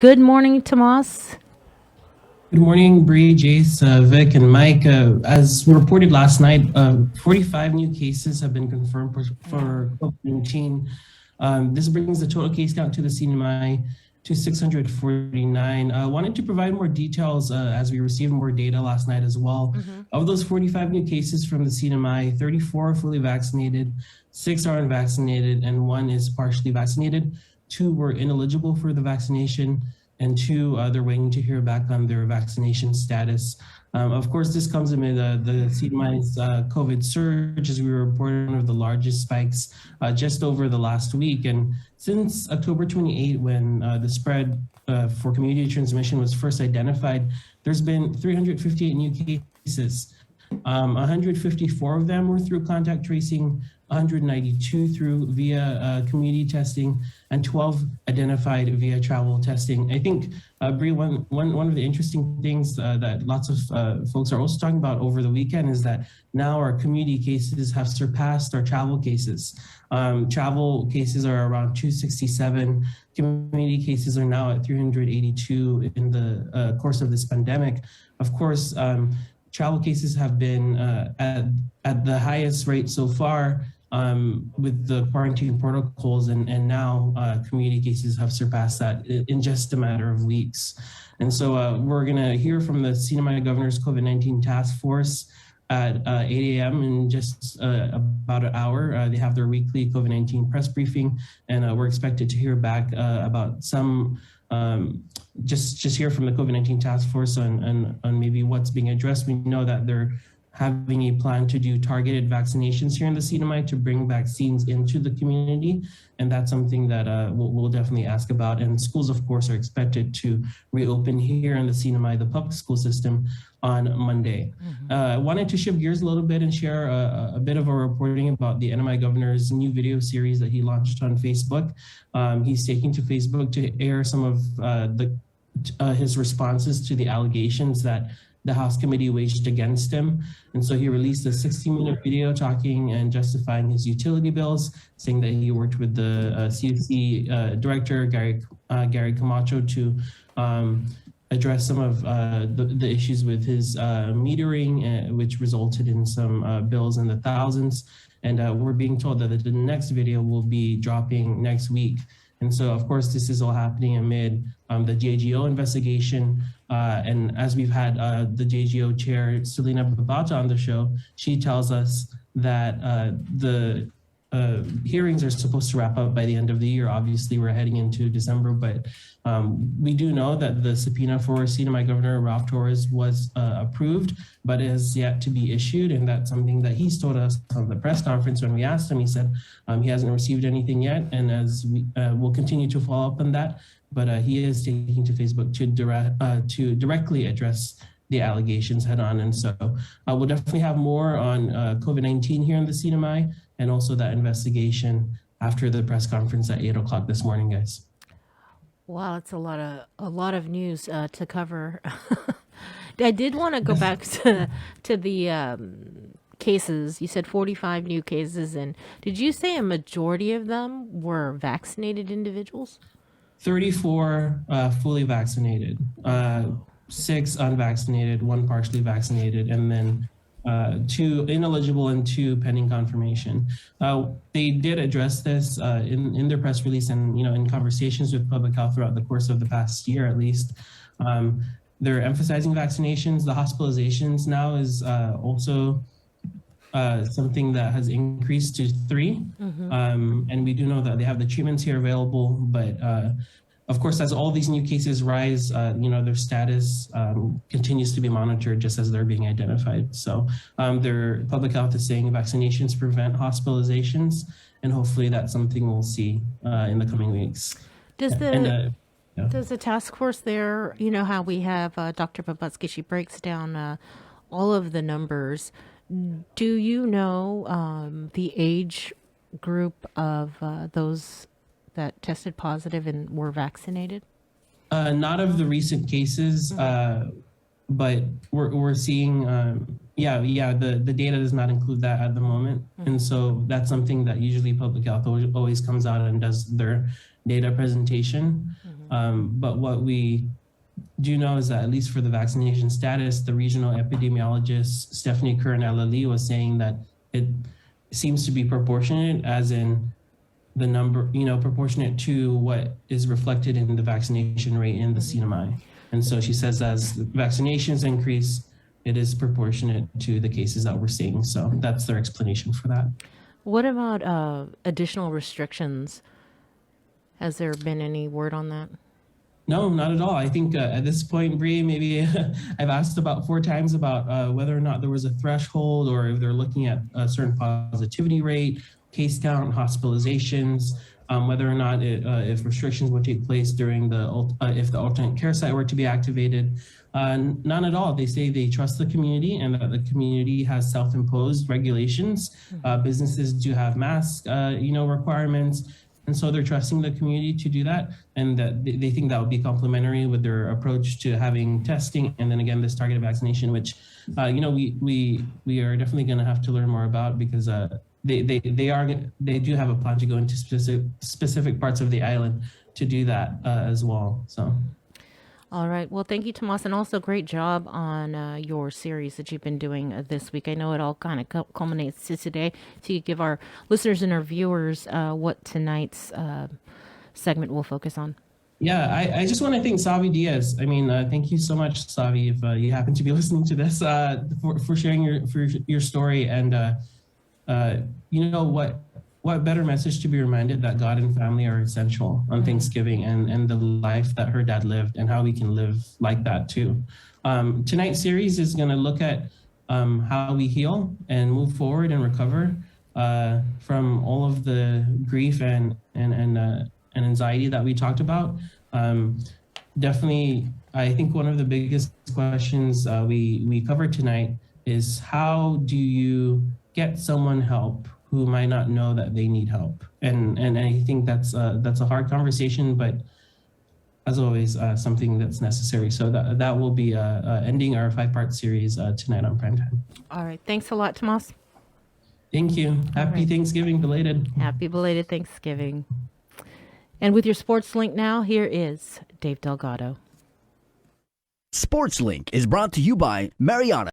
Good morning, Tomas. Good morning, Bree, Jace, Vic, and Mike. As reported last night, 45 new cases have been confirmed for COVID-19. This brings the total case count to the CNMI to 649. I wanted to provide more details as we received more data last night as well. Of those 45 new cases from the CNMI, 34 are fully vaccinated, 6 are unvaccinated, and 1 is partially vaccinated. 2 were ineligible for the vaccination, and 2, they're waiting to hear back on their vaccination status. Of course, this comes amid the CNMI's COVID surge, as we reported one of the largest spikes just over the last week. And since October 28, when the spread for community transmission was first identified, there's been 358 new cases. 154 of them were through contact tracing, 192 through via community testing, and 12 identified via travel testing. I think, Bree, one of the interesting things that lots of folks are also talking about over the weekend is that now our community cases have surpassed our travel cases. Travel cases are around 267. Community cases are now at 382 in the course of this pandemic. Of course, travel cases have been at the highest rate so far with the quarantine protocols, and now community cases have surpassed that in just a matter of weeks. And so we're going to hear from the CNMI Governor's COVID-19 Task Force at 8 a.m. in just about an hour. They have their weekly COVID-19 press briefing, and we're expected to hear back about some just hear from the COVID-19 task force on maybe what's being addressed. We know that they're having a plan to do targeted vaccinations here in the CNMI to bring vaccines into the community. And that's something that we'll definitely ask about. And schools, of course, are expected to reopen here in the CNMI, the public school system, on Monday. I wanted to shift gears a little bit and share a bit of a reporting about the NMI governor's new video series that he launched on Facebook. He's taking to Facebook to air some of his responses to the allegations that the House committee waged against him. And so he released a 60-minute video talking and justifying his utility bills, saying that he worked with the CFC director, Gary Camacho, to address some of the issues with his metering, which resulted in some bills in the thousands. And we're being told that the next video will be dropping next week. And so, of course, this is all happening amid the JGO investigation. And as we've had the JGO chair, Selena Babata, on the show, she tells us that the hearings are supposed to wrap up by the end of the year. Obviously, we're heading into December, but we do know that the subpoena for CNMI Governor Ralph Torres was approved, but it has yet to be issued. And that's something that he's told us on the press conference when we asked him. He said he hasn't received anything yet. And as we'll continue to follow up on that, but he is taking to Facebook to directly address the allegations head on. And so we'll definitely have more on COVID-19 here in the CNMI, and also that investigation after the press conference at 8 o'clock this morning, guys. Wow, it's a lot of news to cover. I did want to go back to the cases. You said 45 new cases, and did you say a majority of them were vaccinated individuals? 34 fully vaccinated, 6 unvaccinated, 1 partially vaccinated, and then 2 ineligible and 2 pending confirmation. They did address this in their press release and in conversations with public health throughout the course of the past year, at least. They're emphasizing vaccinations. The hospitalizations now is also something that has increased to 3. And we do know that they have the treatments here available, but of course, as all these new cases rise, their status continues to be monitored just as they're being identified. So their public health is saying vaccinations prevent hospitalizations, and hopefully that's something we'll see in the coming weeks. Does the task force there, how we have Dr. Babutsky, she breaks down all of the numbers. Do you know the age group of those that tested positive and were vaccinated? Not of the recent cases, but we're seeing, the data does not include that at the moment. And so that's something that usually public health always comes out and does their data presentation. But what we do know is that at least for the vaccination status, the regional epidemiologist Stephanie Curran-Elali was saying that it seems to be proportionate, as in the number, proportionate to what is reflected in the vaccination rate in the CNMI. And so she says as vaccinations increase, it is proportionate to the cases that we're seeing. So that's their explanation for that. What about additional restrictions? Has there been any word on that? No, not at all. I think at this point, Bree, maybe I've asked about 4 times about whether or not there was a threshold, or if they're looking at a certain positivity rate, case count, hospitalizations, whether or not if restrictions would take place during if the alternate care site were to be activated. None at all. They say they trust the community and that the community has self-imposed regulations. Businesses do have mask, requirements. And so they're trusting the community to do that, and that they think that would be complementary with their approach to having testing, and then again this targeted vaccination, which we are definitely going to have to learn more about, because they do have a plan to go into specific parts of the island to do that as well. So. All right. Well, thank you, Tomas, and also great job on your series that you've been doing this week. I know it all kind of culminates to today, so you give our listeners and our viewers what tonight's segment will focus on. Yeah, I just want to thank Savi Diaz. I mean, thank you so much, Savi, if you happen to be listening to this, for sharing your story. And what better message to be reminded that God and family are essential on Thanksgiving, and the life that her dad lived, and how we can live like that too. Tonight's series is going to look at how we heal and move forward and recover from all of the grief and anxiety that we talked about. Definitely, I think one of the biggest questions we covered tonight is, how do you get someone help who might not know that they need help? And I think that's a hard conversation, but as always, something that's necessary. So that will be ending our 5-part series tonight on Primetime. All right. Thanks a lot, Tomas. Thank you. Happy Thanksgiving, belated. Happy belated Thanksgiving. And with your sports link now, here is Dave Delgado. Sports Link is brought to you by Mariana.